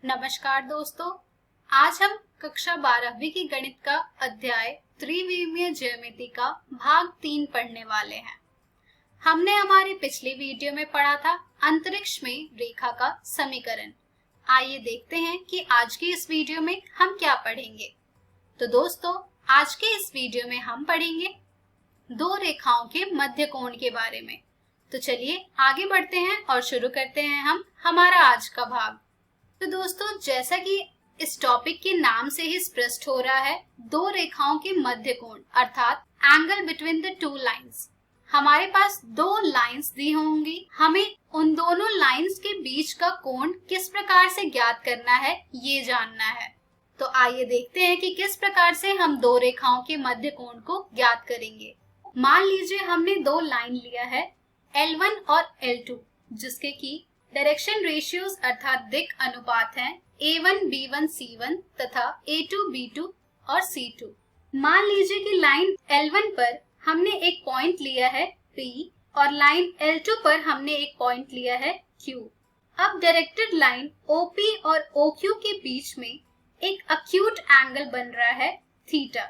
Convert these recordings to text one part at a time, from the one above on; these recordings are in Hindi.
नमस्कार दोस्तों, आज हम कक्षा 12वीं की गणित का अध्याय त्रिविमीय ज्यामिति का भाग 3 पढ़ने वाले हैं। हमने हमारी पिछली वीडियो में पढ़ा था अंतरिक्ष में रेखा का समीकरण। आइए देखते हैं कि आज की इस वीडियो में हम क्या पढ़ेंगे। तो दोस्तों, आज के इस वीडियो में हम पढ़ेंगे दो रेखाओं के मध्य कोण के बारे में। तो चलिए आगे बढ़ते हैं और शुरू करते हैं हम हमारा आज का भाग। तो दोस्तों, जैसा कि इस टॉपिक के नाम से ही स्पष्ट हो रहा है, दो रेखाओं के मध्य कोण अर्थात angle between the two lines. हमारे पास दो लाइंस दी होंगी, हमें उन दोनों लाइंस के बीच का कोण किस प्रकार से ज्ञात करना है ये जानना है। तो आइए देखते हैं कि किस प्रकार से हम दो रेखाओं के मध्य कोण को ज्ञात करेंगे। मान लीजिए हमने दो लाइन लिया है L1 और L2, जिसके की डायरेक्शन रेशियोज अर्थात दिक् अनुपात हैं A1 B1 C1 तथा A2 B2 और C2। मान लीजिए कि लाइन L1 पर हमने एक पॉइंट लिया है P और लाइन L2 पर हमने एक पॉइंट लिया है Q। अब डायरेक्टेड लाइन OP और OQ के बीच में एक अक्यूट एंगल बन रहा है थीटा।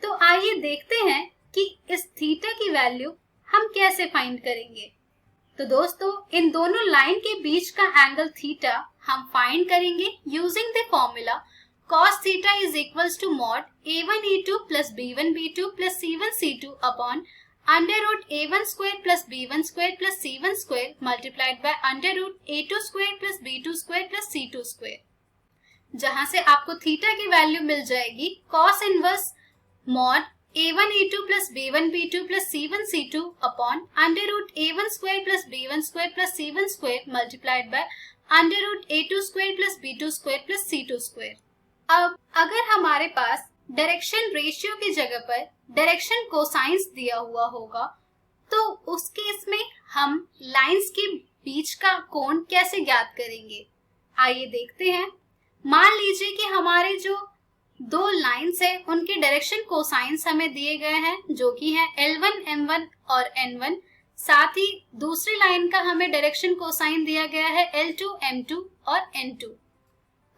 तो आइए देखते हैं कि इस थीटा की वैल्यू हम कैसे फाइंड करेंगे। तो दोस्तों, इन दोनों लाइन के बीच का एंगल थीटा हम फाइंड करेंगे using the formula cos theta is equals to mod a1 a2 plus b1 b2 plus c1 c2 upon under root a1 square plus b1 square plus c1 square multiplied by under root a2 square plus b2 square plus c2 square, जहां से आपको थीटा की वैल्यू मिल जाएगी cos inverse mod a1 a2 plus b1 b2 plus c1 c2 upon under root a1 square plus b1 square plus c1 square multiplied by under root a2 square plus b2 square plus c2 square. अब अगर हमारे पास डायरेक्शन रेशियो की जगह पर डायरेक्शन कोसाइंस दिया हुआ होगा, तो उस केस में हम लाइंस के बीच का कोण कैसे ज्ञात करेंगे, आइए देखते हैं। मान लीजिए कि हमारे जो दो लाइंस है उनके डायरेक्शन कोसाइंस हमें दिए गए हैं, जो कि है L1 M1 और N1। साथ ही दूसरी लाइन का हमें डायरेक्शन कोसाइन दिया गया है L2 M2 और N2।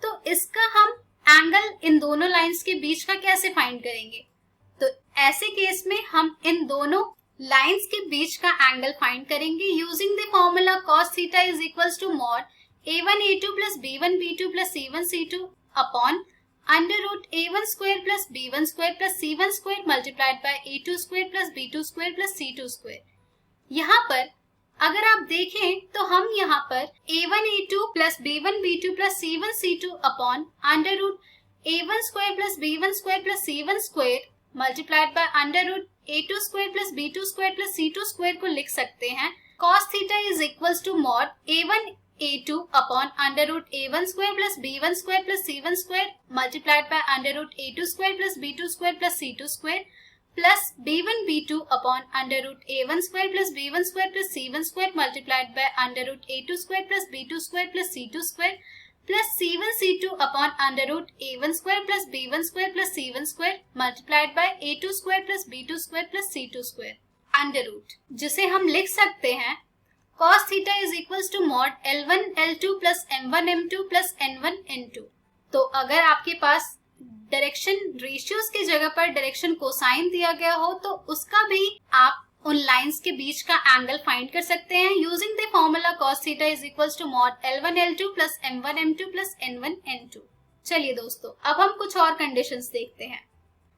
तो इसका हम एंगल इन दोनों लाइंस के बीच का कैसे फाइंड करेंगे। तो ऐसे केस में हम इन दोनों लाइंस के बीच का एंगल फाइंड करेंगे using the formula cos theta is equals to mod a1 a2 plus b1 b2 plus c1 c2 upon under root a1 square plus b1 square plus c1 square multiplied by a2 square plus b2 square plus c2 square. यहाँ पर अगर आप देखें तो हम यहाँ पर a1 a2 plus b1 b2 plus c1 c2 upon under root a1 square plus b1 square plus c1 square multiplied by under root a2 square plus b2 square plus c2 square को लिख सकते हैं cos theta is equals to mod a1 a2 upon under root a1 square plus b1 square plus c1 square multiplied by under root a2 square plus b2 square plus c2 square plus b1 b2 upon under root a1 square plus b1 square plus c1 square multiplied by under root a2 square plus b2 square plus c2 square plus c1 c2 upon under root a1 square plus b1 square plus c1 square multiplied by a2 square plus b2 square plus c2 square under root, जिसे हम लिख सकते हैं cos theta is equals to mod L1 L2 plus M1 M2 plus N1 N2। तो अगर आपके पास डायरेक्शन रेशियोज की जगह पर डायरेक्शन कोसाइन दिया गया हो, तो उसका भी आप उन लाइंस के बीच का एंगल फाइंड कर सकते हैं using the formula cos theta is equals to mod L1 L2 plus M1 M2 plus N1 N2। चलिए दोस्तों, अब हम कुछ और कंडीशंस देखते हैं।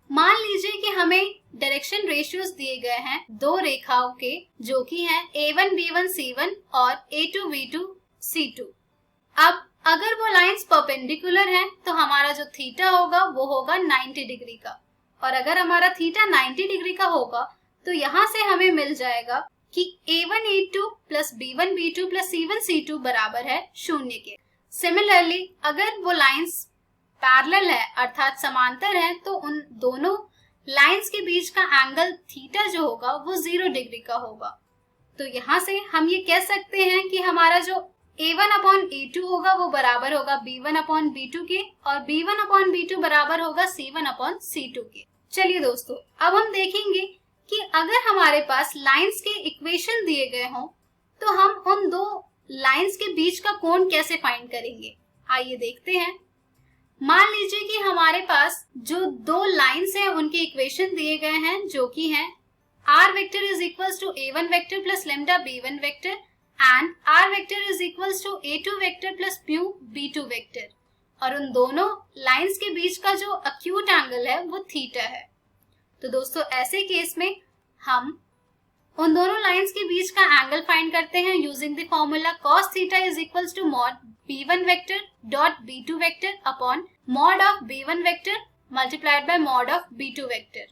मान लीजिए कि हमें डायरेक्शन रेशियोज दिए गए हैं दो रेखाओं के, जो कि हैं A1 B1 C1 और A2 B2 C2। अब अगर वो लाइंस परपेंडिकुलर हैं, तो हमारा जो थीटा होगा वो होगा 90 डिग्री का, और अगर हमारा थीटा 90 डिग्री का होगा तो यहाँ से हमें मिल जाएगा कि A1 A2 plus B1 B2 plus C1 C2 बराबर है 0 के। सिमिलरली अगर वो लाइंस पैरेलल है अर्थात समांतर है, तो उन दोनों लाइंस के बीच का एंगल थीटा जो होगा वो 0 डिग्री का होगा। तो यहाँ से हम ये कह सकते हैं कि हमारा जो A1 अपॉन A2 होगा वो बराबर होगा B1 अपॉन B2 के, और B1 अपॉन B2 बराबर होगा C1 अपॉन C2 के। चलिए दोस्तों, अब हम देखेंगे कि अगर हमारे पास लाइंस के इक्वेशन दिए गए हों, तो हम उन दो लाइंस के बीच का कोण कैसे फाइंड करेंगे। आइए देखते हैं। मान लीजिए कि हमारे पास जो दो लाइंस हैं उनके इक्वेशन दिए गए हैं, जो कि हैं r vector is equals to a1 vector plus lambda b1 vector and r vector is equals to a2 vector plus mu b2 vector, और उन दोनों लाइंस के बीच का जो अक्यूट एंगल है वो थीटा है। तो दोस्तों ऐसे केस में हम उन दोनों लाइंस के बीच का एंगल फाइंड करते हैं using the formula cos theta is equals to mod b1 vector dot b2 vector upon mod of b1 vector multiplied by mod of b2 vector.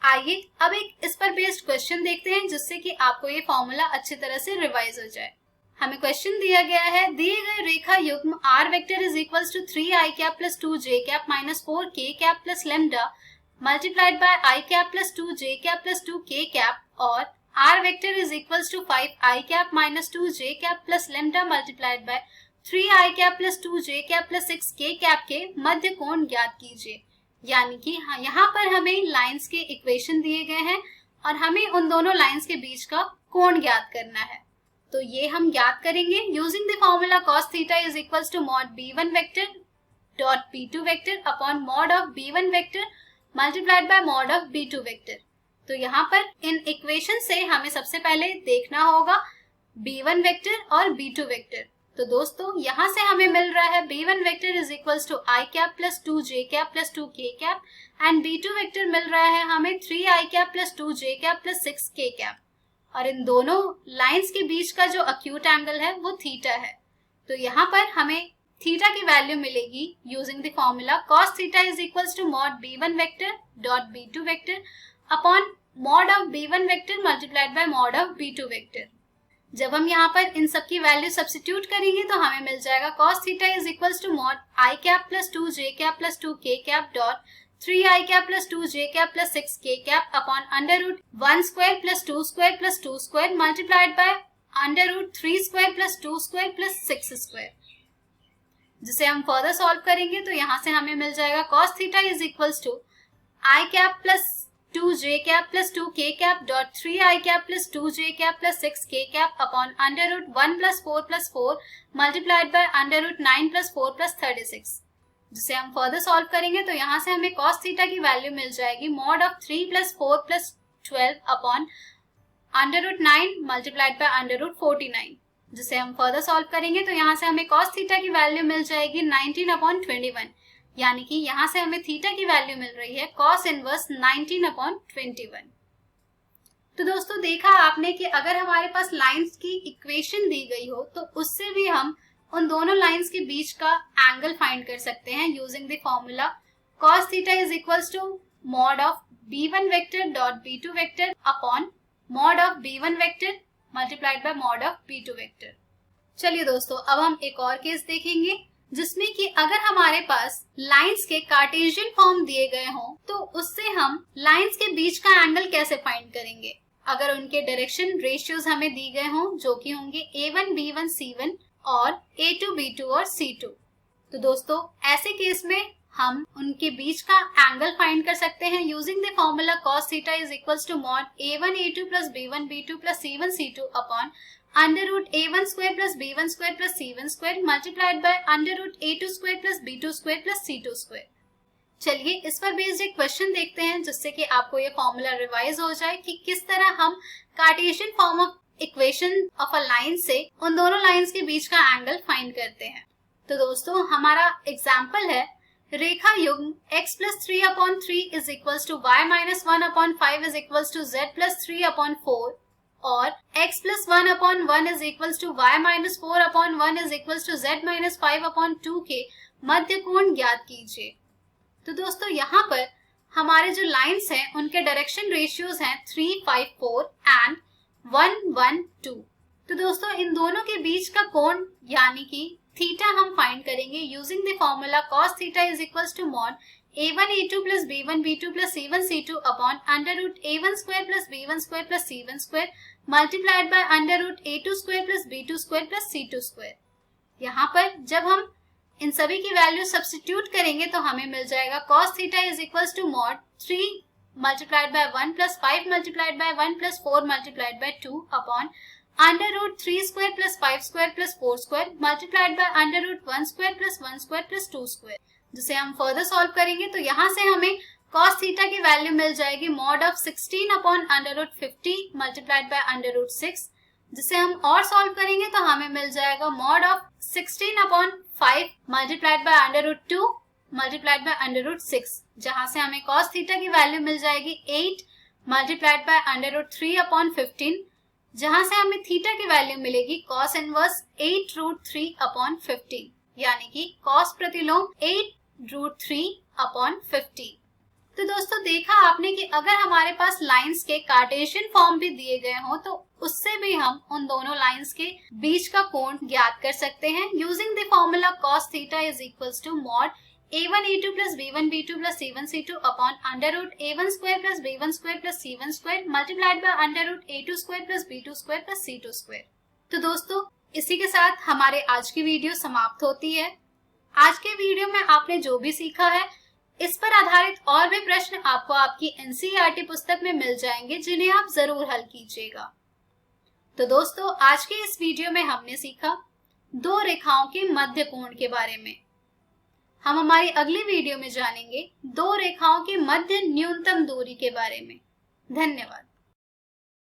आइए अब एक इस पर बेस्ड क्वेश्चन देखते हैं, जिससे कि आपको ये फॉर्मूला अच्छी तरह से रिवाइज हो जाए। हमें क्वेश्चन दिया गया है, दिए गए रेखा युग्म r vector is equals to 3i cap plus 2j cap minus 4k cap plus lambda multiplied by i cap plus 2j cap plus 2k cap और r vector is equals to 5i cap minus 2j cap plus lambda multiplied by 3i cap plus 2j cap plus 6k cap के मध्य कोण ज्ञात कीजिए। यानी कि यहाँ पर हमें लाइंस के इक्वेशन दिए गए हैं और हमें उन दोनों लाइंस के बीच का कोण ज्ञात करना है। तो ये हम ज्ञात करेंगे using the formula cos theta is equals to mod b1 vector dot b2 vector upon mod of b1 vector multiplied by mod of b2 vector. तो यहाँ पर इन इक्वेशन से हमें सबसे पहले देखना होगा b1 वेक्टर और b2 वेक्टर। तो दोस्तों यहाँ से हमें मिल रहा है b1 vector is equals to i cap plus 2j cap plus 2k cap and b2 vector मिल रहा है हमें 3i cap plus 2j cap plus 6k cap, और इन दोनों लाइंस के बीच का जो अक्यूट एंगल है वो थीटा है। तो यहाँ पर हमें थीटा की वैल्यू मिलेगी using the formula cos theta is equals to mod b1 vector dot b2 vector upon mod of b1 vector multiplied by mod of b2 vector. जब हम यहाँ पर इन सब की वैल्यू सब्स्टिट्यूट करेंगे तो हमें मिल जाएगा cos theta is equals to mod i cap plus 2j cap plus 2k cap dot 3i cap plus 2j cap plus 6k cap upon under root 1 square plus 2 square plus 2 square multiplied by under root 3 square plus 2 square plus 6 square. जिसे हम फर्दर सॉल्व करेंगे तो यहाँ से हमें मिल जाएगा cos theta is equals to i cap plus 2j cap plus 2k cap dot 3i cap plus 2j cap plus 6k cap upon under root 1 plus 4 multiplied by under root 9 plus 4 plus 36। जिसे हम फर्दर सॉल्व करेंगे तो यहाँ से हमें cos थीटा की वैल्यू मिल जाएगी mod of 3 plus 4 plus 12 upon under root 9 multiplied by under root 49। जिसे हम फर्दर सॉल्व करेंगे तो यहाँ से हमें cos थीटा की वैल्यू मिल जाएगी 19 अपॉन 21, यानी कि यहाँ से हमें थीटा की वैल्यू मिल रही है cos इनवर्स 19 अपॉन 21। तो दोस्तों देखा आपने कि अगर हमारे पास लाइंस की इक्वेशन दी गई हो तो उससे भी हम उन दोनों लाइंस के बीच का एंगल फाइंड कर सकते हैं using the formula cos theta is equals to mod of b1 vector dot b2 vector upon mod of b1 vector multiplied by mod of b2 vector. चलिए दोस्तों अब हम एक और केस देखेंगे, जिसमें कि अगर हमारे पास लाइंस के कार्टेशियन फॉर्म दिए गए हों तो उससे हम लाइंस के बीच का एंगल कैसे फाइंड करेंगे। अगर उनके डायरेक्शन रेशियोज हमें दी गए हों जो कि होंगे a1 b1 c1 और a2 b2 और c2, तो दोस्तों ऐसे केस में हम उनके बीच का एंगल फाइंड कर सकते हैं using the formula cos theta is equals to mod a1 a2 plus b1 b2 plus c1 c2 upon under root a1 square plus b1 square plus c1 square multiplied by under root a2 square plus b2 square plus c2 square. चलिए इस पर बेस्ड एक क्वेश्चन देखते हैं, जिससे कि आपको ये फॉर्मूला रिवाइज हो जाए कि किस तरह हम Cartesian form of equation of a line से उन दोनों लाइंस के बीच का एंगल फाइंड करते हैं। तो दोस्तों हमारा एग्जाम्पल है रेखा युग्म x plus 3 upon 3 is equals to y minus 1 upon 5 is equals to z plus 3 upon 4 और x plus 1 upon 1 is equals to y minus 4 upon 1 is equals to z minus 5 upon 2 के मध्य कोण ज्ञात कीजिए। तो दोस्तों यहाँ पर हमारे जो लाइंस हैं उनके डायरेक्शन रेशियोज हैं 3, 5, 4 एंड 1, 1, 2। तो दोस्तों इन दोनों के बीच का कोण यानी कि थीटा हम फाइंड करेंगे using the formula cos theta is equals to mod a1 a2 plus b1 b2 plus c1 c2 upon under root a1 square plus b1 square plus c1 square multiplied by under root a2 square plus b2 square plus c2 square. यहाँ पर जब हम इन सभी की वैल्यू सब्स्टिट्यूट करेंगे तो हमें मिल जाएगा cos theta is equals to mod 3 multiplied by 1 plus 5 multiplied by 1 plus 4 multiplied by 2 upon under root 3 square plus 5 square plus 4 square multiplied by under root 1 square plus 1 square plus 2 square, जिसे हम फर्दर सॉल्व करेंगे तो यहाँ से हमें cos थीटा की वैल्यू मिल जाएगी mod of 16 upon under root 50 multiplied by under root 6, जिसे हम और सॉल्व करेंगे तो हमें मिल जाएगा mod of 16 upon 5 multiplied by under root 2 multiplied by under root 6, जहां से हमें cos थीटा की वैल्यू मिल जाएगी 8 multiplied by under root 3 upon 15, जहां से हमें थीटा की वैल्यू मिलेगी cos इनवर्स 8 रूट 3 अपॉन 15, यानी कि cos प्रतिलोम 8 रूट 3 अपॉन 50। तो दोस्तों देखा आपने कि अगर हमारे पास लाइंस के कार्टेशियन फॉर्म भी दिए गए हों तो उससे भी हम उन दोनों लाइंस के बीच का कोण ज्ञात कर सकते हैं using the formula cos theta is equals to mod a1 a2 plus b1 b2 plus c1 c2 upon under root a1 square plus b1 square plus c1 square multiplied by under root a2 square plus b2 square plus c2 square. तो दोस्तों इसी के साथ हमारे आज की वीडियो समाप्त होती है। आज के वीडियो में आपने जो भी सीखा है इस पर आधारित और भी प्रश्न आपको आपकी एनसीईआरटी पुस्तक में मिल जाएंगे, जिन्हें आप जरूर हल कीजिएगा। तो दोस्तों आज के इस वीडियो में हमने सीखा दो रेखाओं के मध्य कोण के बारे में। हम हमारी अगली वीडियो में जानेंगे दो रेखाओं के मध्य न्यूनतम दूरी के बारे में। धन्यवाद।